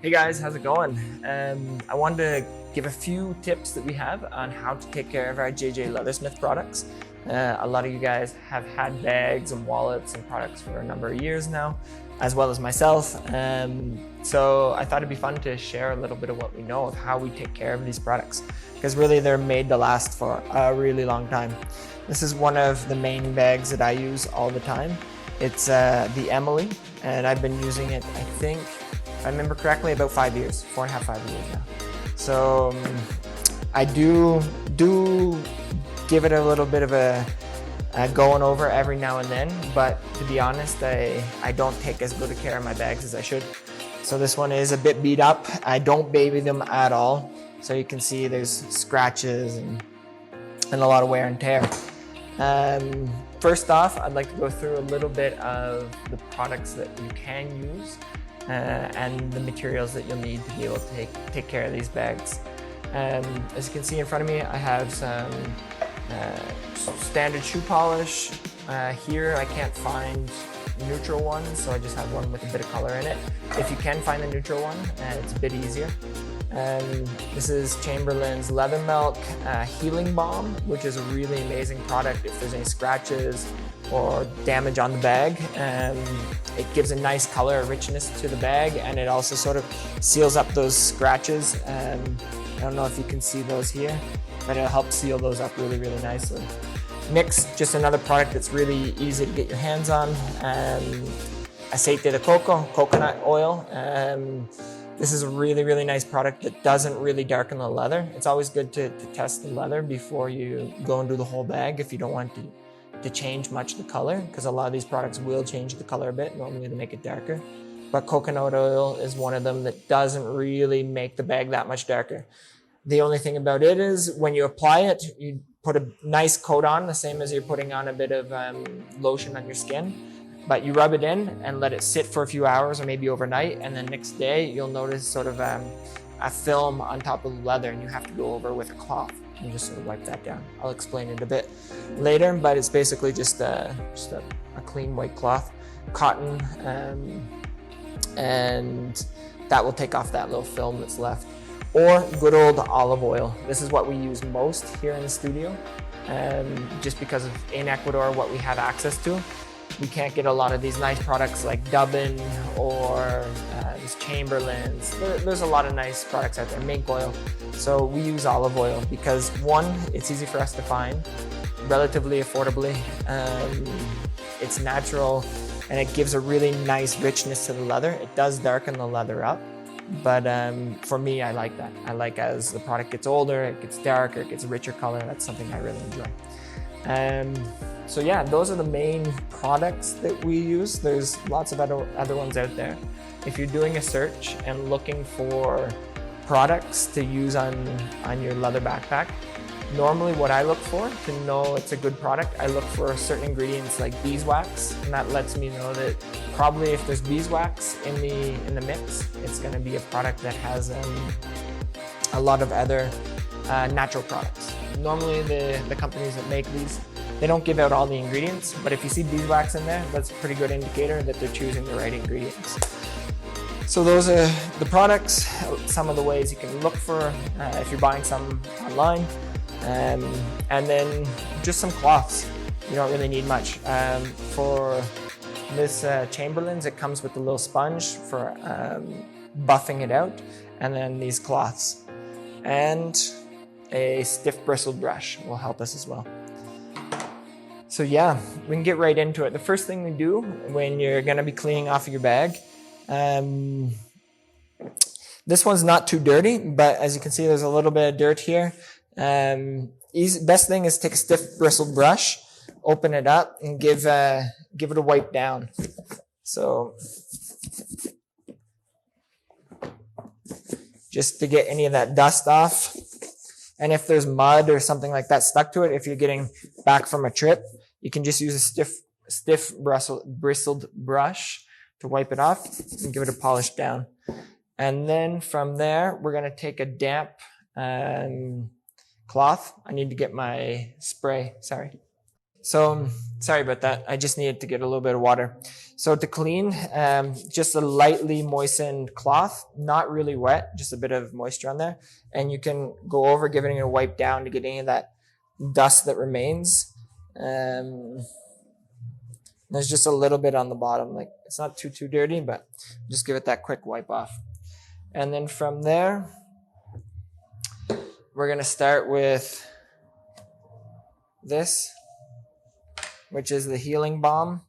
Hey guys, how's it going? I wanted to give a few tips that we have on how to take care of our JJ Leathersmith products. A lot of you guys have had bags and wallets and products for a number of years now, as well as myself. So I thought it'd be fun to share a little bit of what we know of how we take care of these products, because really they're made to last for a really long time. This is one of the main bags that I use all the time. It's the Emily, and I've been using it, I think, if I remember correctly, about 5 years, 4.5, 5 years now. So I do give it a little bit of a going over every now and then, but to be honest, I don't take as good a care of my bags as I should. So this one is a bit beat up. I don't baby them at all. So you can see there's scratches and a lot of wear and tear. First off, I'd like to go through a little bit of the products that you can use and the materials that you'll need to be able to take care of these bags. As you can see in front of me, I have some standard shoe polish. Here I can't find neutral ones, so I just have one with a bit of color in it. If you can find the neutral one, it's a bit easier. This is Chamberlain's Leather Milk Healing Balm, which is a really amazing product if there's any scratches or damage on the bag. It gives a nice color, a richness to the bag, and it also sort of seals up those scratches. I don't know if you can see those here, but it'll help seal those up really, really nicely. Next, just another product that's really easy to get your hands on, aceite de coco, coconut oil. This is a really, really nice product that doesn't really darken the leather. It's always good to test the leather before you go and do the whole bag if you don't want to change much the color, because a lot of these products will change the color a bit, normally to make it darker. But coconut oil is one of them that doesn't really make the bag that much darker. The only thing about it is when you apply it, you put a nice coat on, the same as you're putting on a bit of lotion on your skin. But you rub it in and let it sit for a few hours or maybe overnight, and then next day you'll notice sort of a film on top of the leather, and you have to go over with a cloth and just sort of wipe that down. I'll explain it a bit later, but it's basically just a clean white cloth, cotton, and that will take off that little film that's left. Or good old olive oil. This is what we use most here in the studio, just because of in Ecuador what we have access to. We can't get a lot of these nice products like Dubbin or these Chamberlain's. There's a lot of nice products out there, mink oil. So we use olive oil because, one, it's easy for us to find, relatively affordably. It's natural, and it gives a really nice richness to the leather. It does darken the leather up, but for me, I like that. I like as the product gets older, it gets darker, it gets a richer color. That's something I really enjoy. So yeah, those are the main products that we use. There's lots of other ones out there. If you're doing a search and looking for products to use on your leather backpack, normally what I look for to know it's a good product, I look for certain ingredients like beeswax, and that lets me know that probably if there's beeswax in the mix, it's going to be a product that has a lot of other natural products. Normally the companies that make these, they don't give out all the ingredients, but if you see beeswax in there, that's a pretty good indicator that they're choosing the right ingredients. So those are the products, some of the ways you can look for if you're buying some online, and then just some cloths. You don't really need much. For this Chamberlain's, it comes with a little sponge for buffing it out, and then these cloths. And a stiff bristled brush will help us as well. So yeah, we can get right into it. The first thing we do when you're gonna be cleaning off your bag, this one's not too dirty, but as you can see, there's a little bit of dirt here. Best thing is take a stiff bristled brush, open it up, and give it a wipe down. So just to get any of that dust off. And if there's mud or something like that stuck to it, if you're getting back from a trip, you can just use a stiff bristled brush to wipe it off and give it a polish down. And then from there, we're going to take a damp cloth. I need to get my spray, sorry. So sorry about that. I just needed to get a little bit of water. So to clean, just a lightly moistened cloth, not really wet, just a bit of moisture on there. And you can go over, give it a wipe down to get any of that dust that remains. There's just a little bit on the bottom, like it's not too dirty, but just give it that quick wipe off. And then from there, we're gonna start with this, which is the healing balm.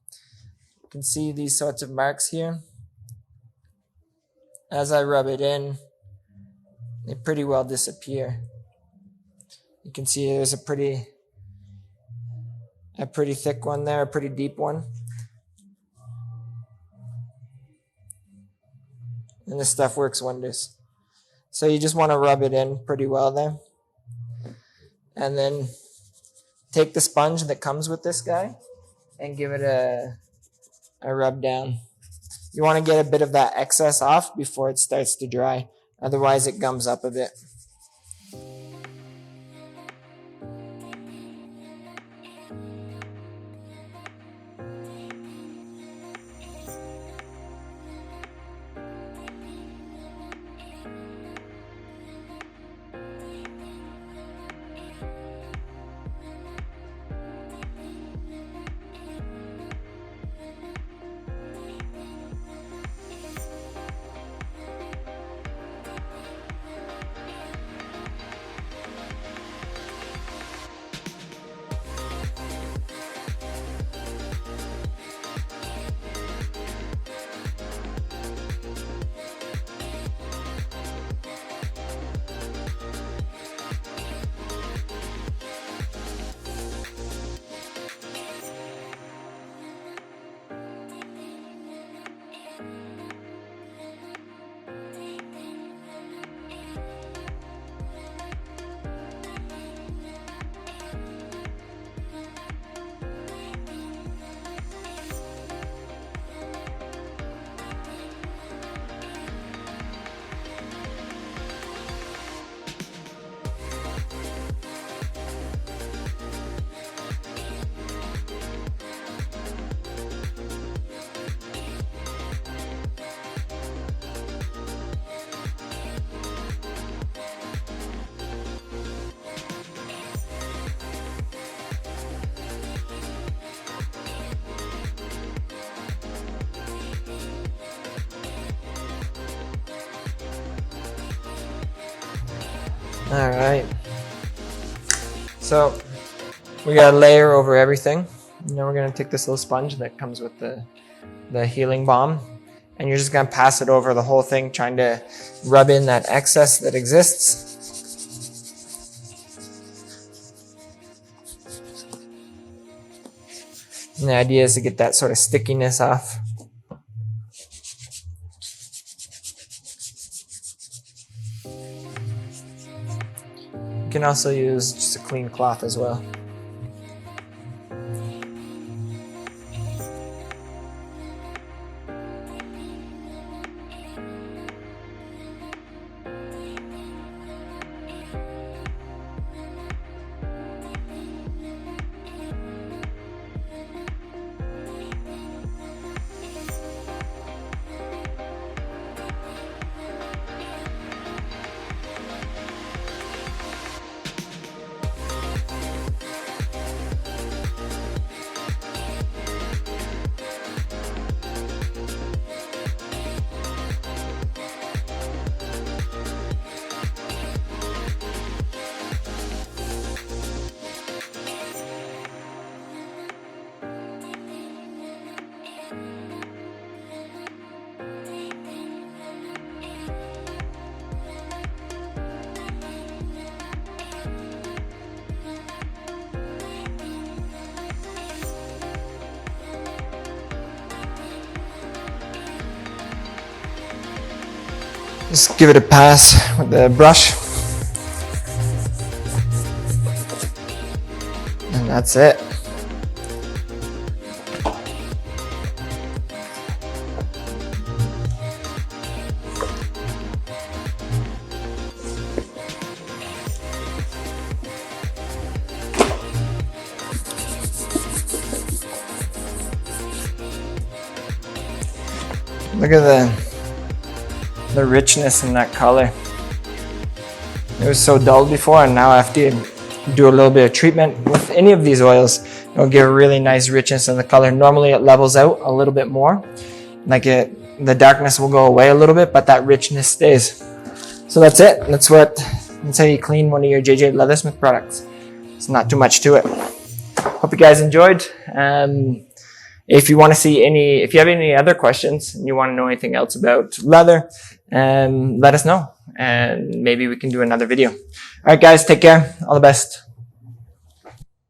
You can see these sorts of marks here. As I rub it in, they pretty well disappear. You can see there's a pretty thick one there, a pretty deep one. And this stuff works wonders. So you just want to rub it in pretty well there. And then take the sponge that comes with this guy and give it a rub down. You want to get a bit of that excess off before it starts to dry. Otherwise it gums up a bit. All right. So we got a layer over everything. Now we're going to take this little sponge that comes with the healing balm, and you're just going to pass it over the whole thing, trying to rub in that excess that exists. And the idea is to get that sort of stickiness off. You can also use just a clean cloth as well. Just give it a pass with the brush. And that's it. Look at the richness in that color. It was so dull before, and now I have to do a little bit of treatment with any of these oils. It'll give a really nice richness in the color. Normally it levels out a little bit more. The darkness will go away a little bit, but that richness stays. So that's it. That's how you clean one of your JJ Leathersmith products. It's not too much to it. Hope you guys enjoyed. If you want to see if you have any other questions and you want to know anything else about leather, let us know and maybe we can do another video. All right, guys, take care. All the best.